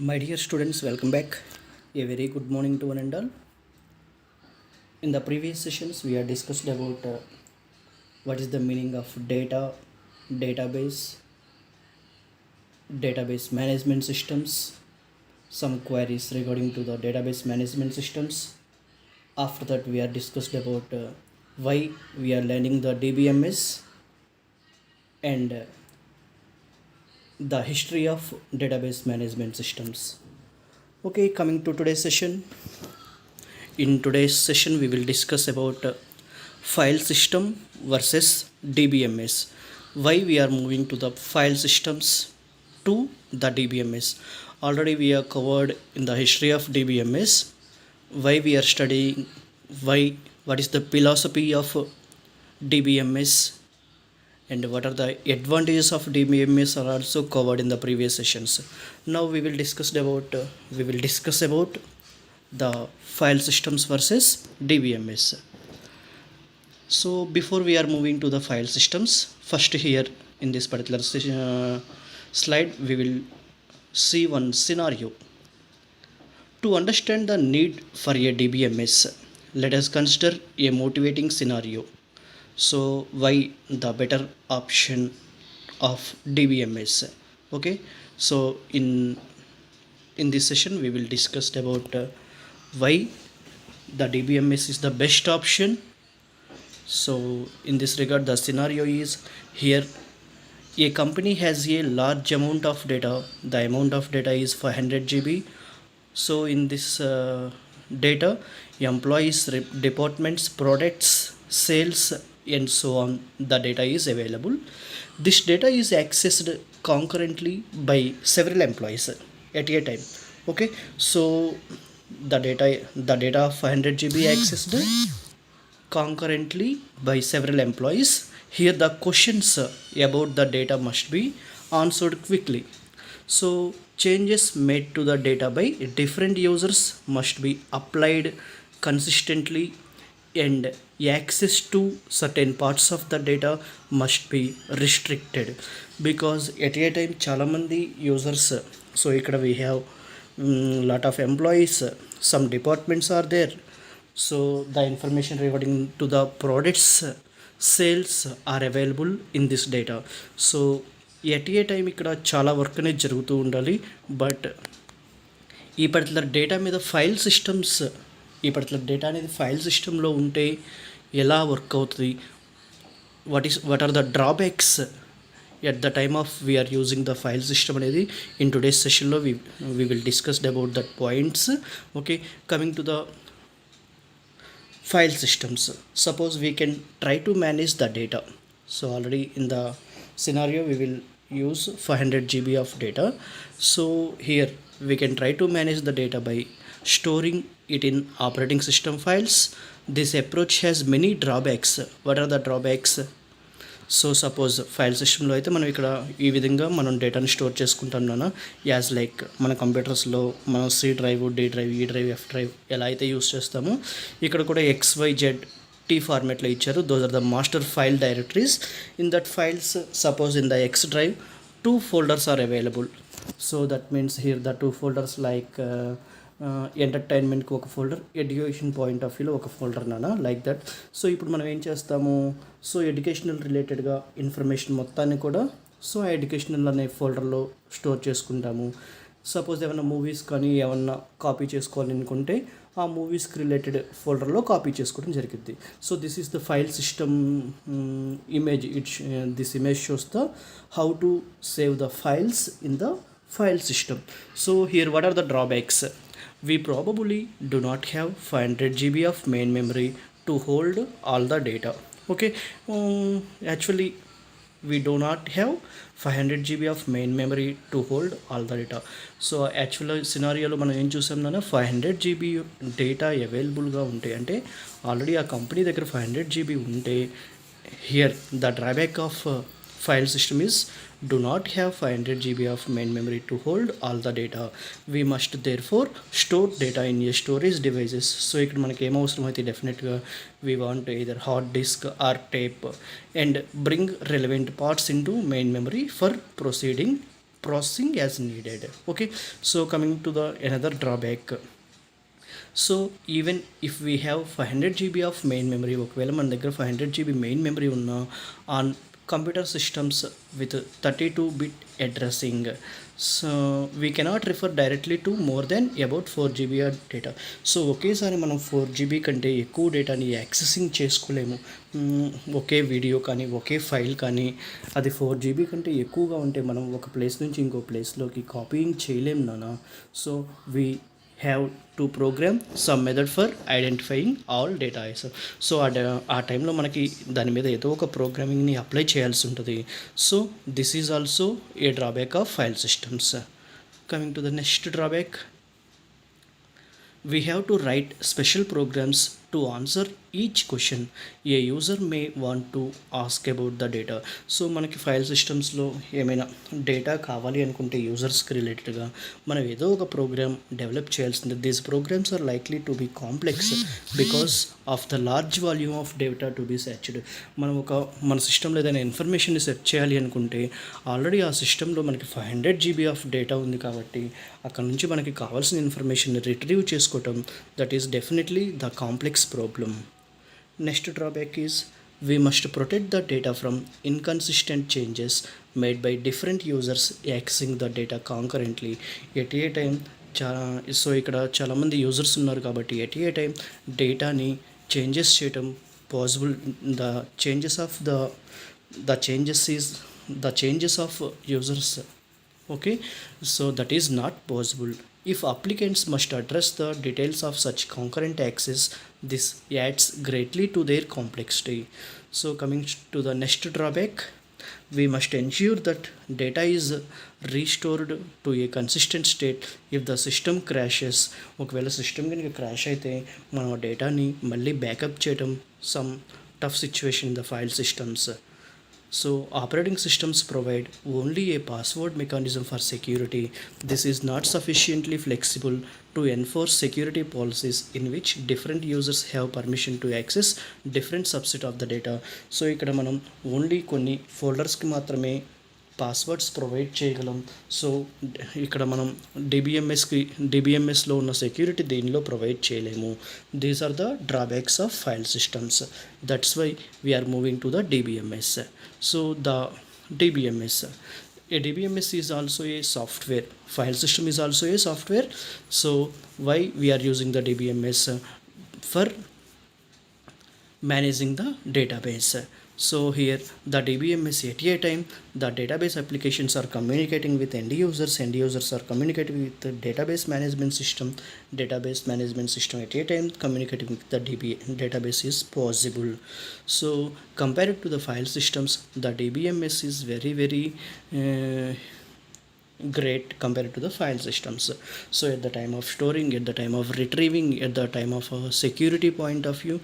My dear students, welcome back. A very good morning to one and all. In the previous sessions, we have discussed about what is the meaning of data, database, database management systems, some queries regarding to the database management systems. After that, we have discussed about why we are learning the DBMS and the history of database management systems. Okay, coming to today's session. In today's session, we will discuss about file system versus DBMS. Why we are moving to the file systems to the DBMS. Already we are covered in the history of DBMS. Why we are studying, what is the philosophy of DBMS, and what are the advantages of DBMS are also covered in the previous sessions. Now we will discuss about the file systems versus DBMS. So before we are moving to the file systems, first here in this particular slide we will see one scenario. To understand the need for a DBMS, let us consider a motivating scenario. So why the better option of DBMS? Okay, so in this session we will discuss about why the DBMS is the best option. So in this regard, the scenario is here: a company has a large amount of data. The amount of data is 500 GB. So in this data, employees, departments, products, sales, and so on, the data is available. This data is accessed concurrently by several employees at a time. Okay, so the data of 500 GB accessed concurrently by several employees. Here the questions about the data must be answered quickly. So changes made to the data by different users must be applied consistently, and access to certain parts of the data must be restricted, because at a time చాలా మంది users, so ఇక్కడ we have lot of employees, some departments are there, so the information regarding to the products sales are available in this data. So at a time ఇక్కడ చాలా work అనేది జరుగుతూ ఉండాలి. But ఈ particular data మీద file systems, ఈ particular data అనేది file సిస్టంలో ఉంటే ఎలా వర్క్ అవుతుంది, what are the drawbacks at the time of we're using the file system అనేది ఇన్ టుడేస్ సెషన్లో we will discuss about that points. Okay, coming to the file systems, suppose we can try to manage the data. So already in the scenario we will use 500 GB of data. So here we can try to manage the data by storing it in operating system files. This approach has many drawbacks. What are the drawbacks? So suppose file సిస్టంలో అయితే మనం ఇక్కడ ఈ విధంగా మనం డేటాని store చేసుకుంటాం నాన్న, యాజ్ లైక్ మన కంప్యూటర్స్లో మనం సి డ్రైవ్, డి డ్రైవ్, ఈ డ్రైవ్, ఎఫ్ డ్రైవ్ ఎలా అయితే యూస్ చేస్తామో ఇక్కడ కూడా XYZ T ఫార్మాట్లో ఇచ్చారు. Those are the master file directories. In that files, suppose in the X drive 2 folders are available. So that means here the 2 folders like ఎంటర్టైన్మెంట్కి ఒక folder, education point of వ్యూలో ఒక folder నానా, like that. So ఇప్పుడు మనం ఏం చేస్తాము, so educational రిలేటెడ్గా information మొత్తాన్ని కూడా సో ఆ ఎడ్యుకేషనల్ అనే ఫోల్డర్లో స్టోర్ చేసుకుంటాము. సపోజ్ ఏమైనా మూవీస్ కానీ ఏమన్నా కాపీ చేసుకోవాలి అనుకుంటే ఆ మూవీస్కి రిలేటెడ్ ఫోల్డర్లో కాపీ చేసుకోవడం జరిగింది. So this is the file system image. This image shows the how to save the files in the file system. So here what are the drawbacks? We probably do not have 500 GB of main memory to hold all the data. Okay, actually we do not have 500 GB of main memory to hold all the data. So actual సినారియోలో మనం ఏం చూసాం నాన్న, 500 GB data అవైలబుల్గా ఉంటే, అంటే already ఆ company దగ్గర 500 GB ఉంటే, here the drawback of file system is do not have 500 GB of main memory to hold all the data. We must therefore store data in a storage devices. So ఇక్కడ మనకి ఏం అవసరం అయితే డెఫినెట్గా we want either hard disk or tape and bring relevant parts into main memory for proceeding processing as needed. Okay, so coming to the another drawback. So even if we have 500 GB of main memory, ఒకవేళ మన దగ్గర 500 GB main memory ఉన్న on computer systems with 32-bit addressing, so we cannot refer directly to more than about 4 GB data. So ఒకేసారి మనం 4 GB కంటే ఎక్కువ డేటాని accessing చేసుకోలేము. ఒకే వీడియో కానీ ఒకే ఫైల్ కానీ అది 4 GB కంటే ఎక్కువగా ఉంటే మనం ఒక ప్లేస్ నుంచి ఇంకో ప్లేస్లోకి కాపీయింగ్ చేయలేము నాన్న. So we have to programme some method for identifying all data. So ఆ టైంలో మనకి దాని మీద ఏదో ఒక ప్రోగ్రామింగ్ని అప్లై చేయాల్సి ఉంటుంది. So this is also a drawback of file systems. Coming to the next drawback, we have to write special programs to answer each question a user may want to ask about the data. So మనకి file సిస్టమ్స్లో ఏమైనా data కావాలి అనుకుంటే యూజర్స్కి రిలేటెడ్గా మనం ఏదో ఒక program develop చేయాల్సింది. These programs are likely to be complex because of the large volume of data to be searched. మనం మన సిస్టంలో ఏదైనా ఇన్ఫర్మేషన్ని సెర్చ్ చేయాలి అనుకుంటే ఆల్రెడీ ఆ సిస్టంలో మనకి 500 GB ఆఫ్ డేటా ఉంది కాబట్టి అక్కడ నుంచి మనకి కావాల్సిన ఇన్ఫర్మేషన్ని రిట్రీవ్ చేసుకోవటం, that is definitely the complex problem. Next drawback is we must protect the data from inconsistent changes made by different users accessing the data concurrently at a time. So ఇక్కడ చాలామంది యూజర్స్ ఉన్నారు కాబట్టి at a time డేటాని changes చేయటం possible. The changes of users. Okay, so that is not possible. If applicants must address the details of such concurrent access, this adds greatly to their complexity. So coming to the next drawback, we must ensure that data is restored to a consistent state if the system crashes. ఒకవేళ system కనుక crash అయితే మనం ఆ డేటాని మళ్ళీ backup చేయడం some tough situation in the file systems. So operating systems provide only a password mechanism for security. This is not sufficiently flexible to enforce security policies in which different users have permission to access different subset of the data. So ఇక్కడ మనం only కొన్ని ఫోల్డర్స్కి మాత్రమే passwords provide చేయగలం. So ఇక్కడ మనం డిబిఎంఎస్లో ఉన్న security దీనిలో provide చేయలేము. These are the drawbacks of file systems. That's why we're moving to the DBMS. So the DBMS, a DBMS is also a software. File system is also a software. So why we are using the DBMS? For managing the database. So here the DBMS at a time the database applications are communicating with end users are communicating with the database management system at a time communicating with the database is possible. So compared to the file systems, the DBMS is very great compared to the file systems. So at the time of storing, at the time of retrieving, at the time of a security point of view,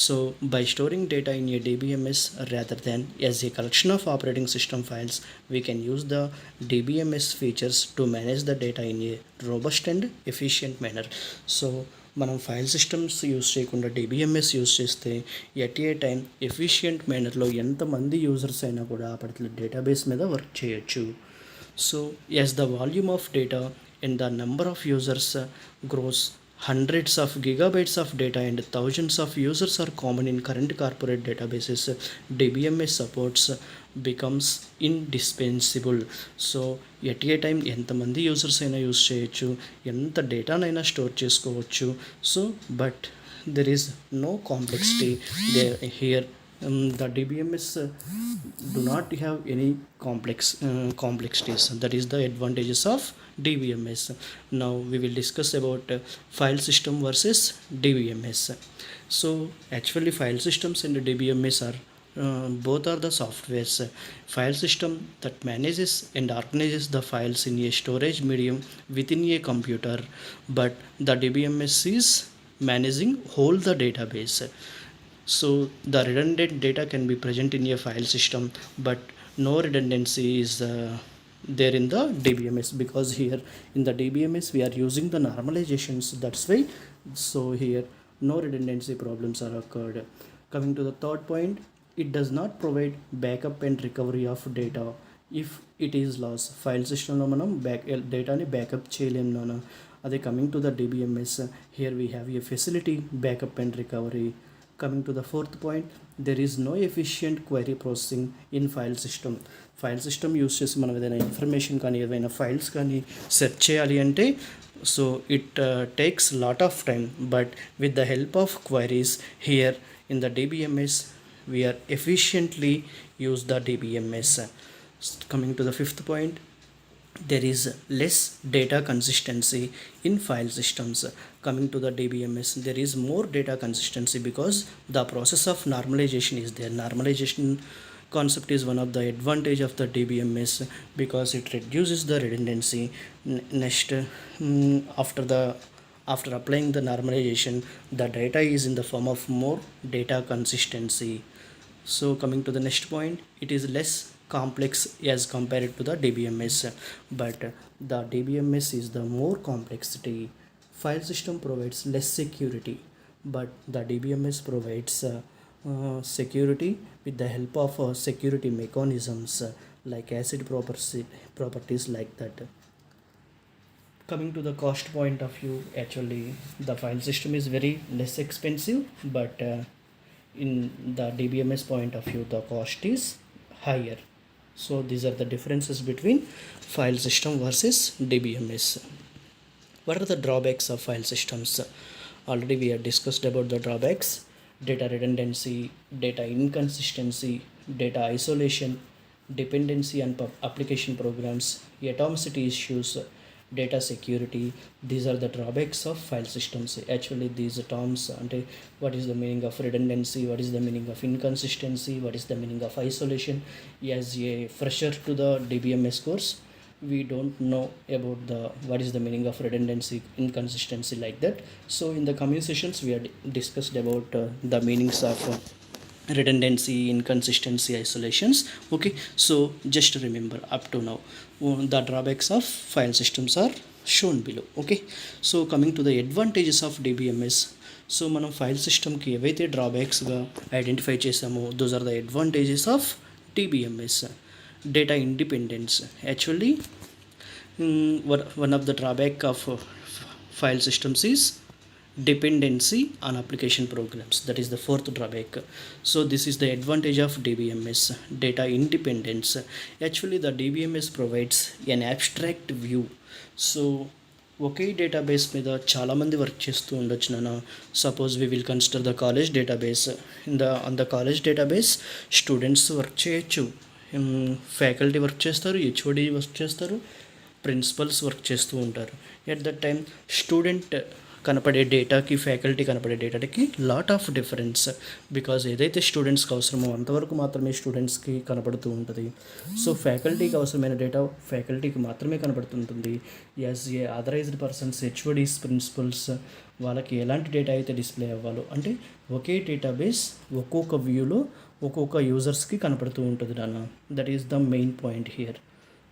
so by storing data in a DBMS rather than as a collection of operating system files, we can use the DBMS features to manage the data in a robust and efficient manner. So మనం file systems use చేయకుండా DBMS use చేస్తే at a time efficient మేనర్లో ఎంతమంది users అయినా కూడా ఆ particular database మీద work చేయొచ్చు. So as the volume of data and the number of users grows, hundreds of gigabytes of data and thousands of users are common in current corporate databases. DBMS supports becomes indispensable. So at a time ఎంతమంది users అయినా use చేయొచ్చు, ఎంత డేటానైనా store చేసుకోవచ్చు. So but there is no complexity here. The DBMS do not have any complexities. That is the advantages of DBMS. Now we will discuss about file system versus DBMS. So actually file systems and DBMS are both are the softwares. File system that manages and organizes the files in a storage medium within a computer, but the DBMS is managing whole the database. So the redundant data can be present in a file system, but no redundancy is there in the DBMS, because here in the DBMS we are using the normalizations. That's why so here no redundancy problems are occurred. Coming to the third point, it does not provide backup and recovery of data if it is loss file సిస్టంలో మనం డేటాని backup చేయలేము నాన్న. అదే coming to the DBMS, here we have a facility backup and recovery. Coming to the fourth point, there is no efficient query processing in file system. File system use చేసి మనం ఏదైనా information కానీ ఏదైనా files కానీ search చేయాలి అంటే so it takes lot of time, but with the help of queries here in the DBMS we are efficiently use the DBMS. Coming to the fifth point, there is less data consistency in file systems. Coming to the DBMS, there is more data consistency because the process of normalization is there. Normalization concept is one of the advantage of the DBMS because it reduces the redundancy. Next, after applying the normalization, the data is in the form of more data consistency. So coming to the next point, it is less complex as compared to the DBMS, but the DBMS is the more complexity. File system provides less security, but the DBMS provides security with the help of security mechanisms like acid properties like that. Coming to the cost point of view, actually the file system is very less expensive, but in the DBMS point of view the cost is higher. So these are the differences between file system versus DBMS. What are the drawbacks of file systems? Already we have discussed about the drawbacks: data redundancy, data inconsistency, data isolation, dependency on application programs, atomicity issues, data security. These are the drawbacks of file systems. Actually these terms, and what is the meaning of redundancy, what is the meaning of inconsistency, what is the meaning of isolation. As a fresher to the DBMS course, we don't know about the what is the meaning of redundancy, inconsistency like that. So in the coming sessions we have discussed about the meanings of redundancy, inconsistency, isolations. Okay, so just remember up to now the drawbacks of file systems are shown below. Okay, so coming to the advantages of DBMS, so మనం file సిస్టమ్కి ఏవైతే డ్రాబ్యాక్స్గా identify చేసామో those are the advantages of DBMS. Data independence, actually one of the drawback of file systems is dependency on application programs. That is the fourth drawback. So this is the advantage of DBMS, data independence. Actually the DBMS provides an abstract view. So ఒకే database మీద చాలామంది work చేస్తూ ఉండొచ్చు నాన్న. Suppose we will consider the college database. On the college database students work చేయొచ్చు, faculty work చేస్తారు, HOD work చేస్తారు, principals work చేస్తూ ఉంటారు. ఎట్ దట్ టైం స్టూడెంట్ కనపడే డేటాకి ఫ్యాకల్టీ కనపడే డేటాకి లాట్ ఆఫ్ డిఫరెన్స్, బికాజ్ ఏదైతే స్టూడెంట్స్కి అవసరమో అంతవరకు మాత్రమే స్టూడెంట్స్కి కనపడుతూ ఉంటుంది. సో ఫ్యాకల్టీకి అవసరమైన డేటా ఫ్యాకల్టీకి మాత్రమే కనపడుతుంటుంది. As a authorized persons, HODs, principals వాళ్ళకి ఎలాంటి డేటా అయితే డిస్ప్లే అవ్వాలో అంటే ఒకే డేటాబేస్ ఒక్కొక్క వ్యూలో ఒక్కొక్క యూజర్స్కి కనపడుతూ ఉంటుంది నాన్న. That is the main point here.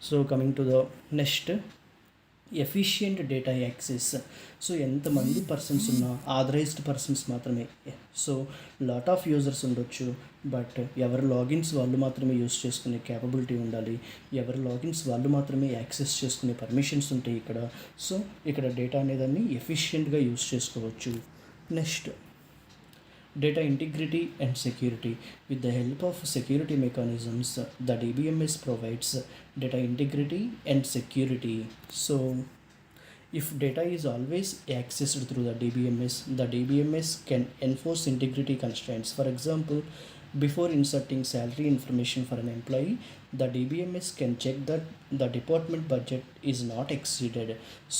So coming to the next, efficient data access. So ఎంతమంది పర్సన్స్ ఉన్నా ఆథరైజ్డ్ పర్సన్స్ మాత్రమే. సో లాట్ ఆఫ్ యూజర్స్ ఉండొచ్చు, బట్ ఎవరి లాగిన్స్ వాళ్ళు మాత్రమే యూస్ చేసుకునే క్యాపబిలిటీ ఉండాలి, ఎవరి లాగిన్స్ వాళ్ళు మాత్రమే యాక్సెస్ చేసుకునే పర్మిషన్స్ ఉంటాయి ఇక్కడ. సో ఇక్కడ డేటా అనేదాన్ని ఎఫిషియెంట్గా యూస్ చేసుకోవచ్చు. Next, data integrity and security. With the help of security mechanisms, the DBMS provides data integrity and security. So if data is always accessed through the DBMS can enforce integrity constraints. For example, before inserting salary information for an employee, the DBMS can check that the department budget is not exceeded.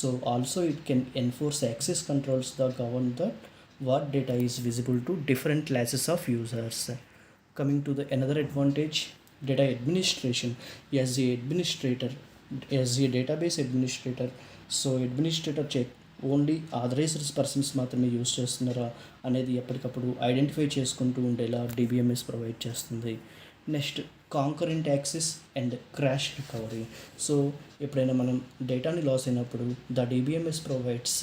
So also it can enforce access controls that govern that what data is visible to different classes of users. Coming to the another advantage, data administration. As a database administrator, so administrator check only authorized persons మాత్రమే use చేస్తున్నారా అనేది ఎప్పటికప్పుడు identify చేసుకుంటూ ఉండేలా DBMS provide చేస్తుంది. Next, concurrent access and crash recovery. So ఎప్పుడైనా మనం డేటాని లాస్ అయినప్పుడు the DBMS provides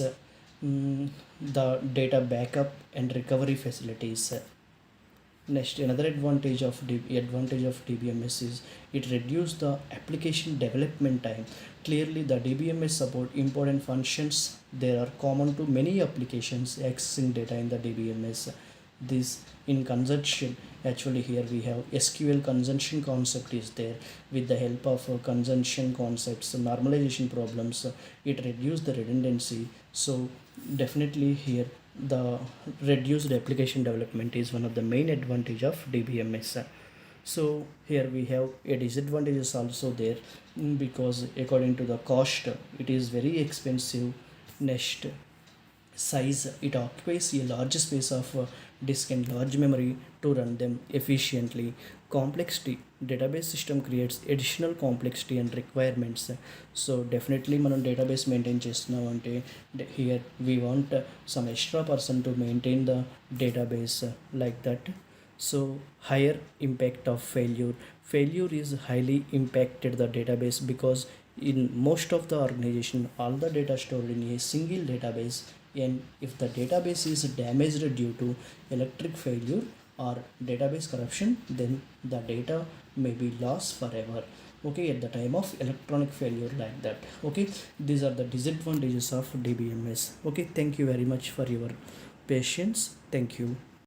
the data backup and recovery facilities. Next, another advantage of DBMS is it reduces the application development time. Clearly, the DBMS support important functions. They are common to many applications accessing data in the DBMS. This in consumption, actually here we have SQL consumption concept is there. With the help of consumption concepts, normalization problems, it reduces the redundancy. So definitely here the reduced application development is one of the main advantage of DBMS. So here we have a disadvantages also there, because according to the cost it is very expensive. Next, size, it occupies a large space of disk and large memory to run them efficiently. Complexity, database system creates additional complexity and requirements. So definitely మనం database maintain చేస్తున్నాం అంటే here we want some extra person to maintain the database, like that. So higher impact of failure is highly impacted the database, because in most of the organization all the data stored in a single database, and if the database is damaged due to electric failure or database corruption, then the data may be lost forever, okay, at the time of electronic failure, like that. Okay, these are the disadvantages of DBMS. Okay, thank you very much for your patience. Thank you.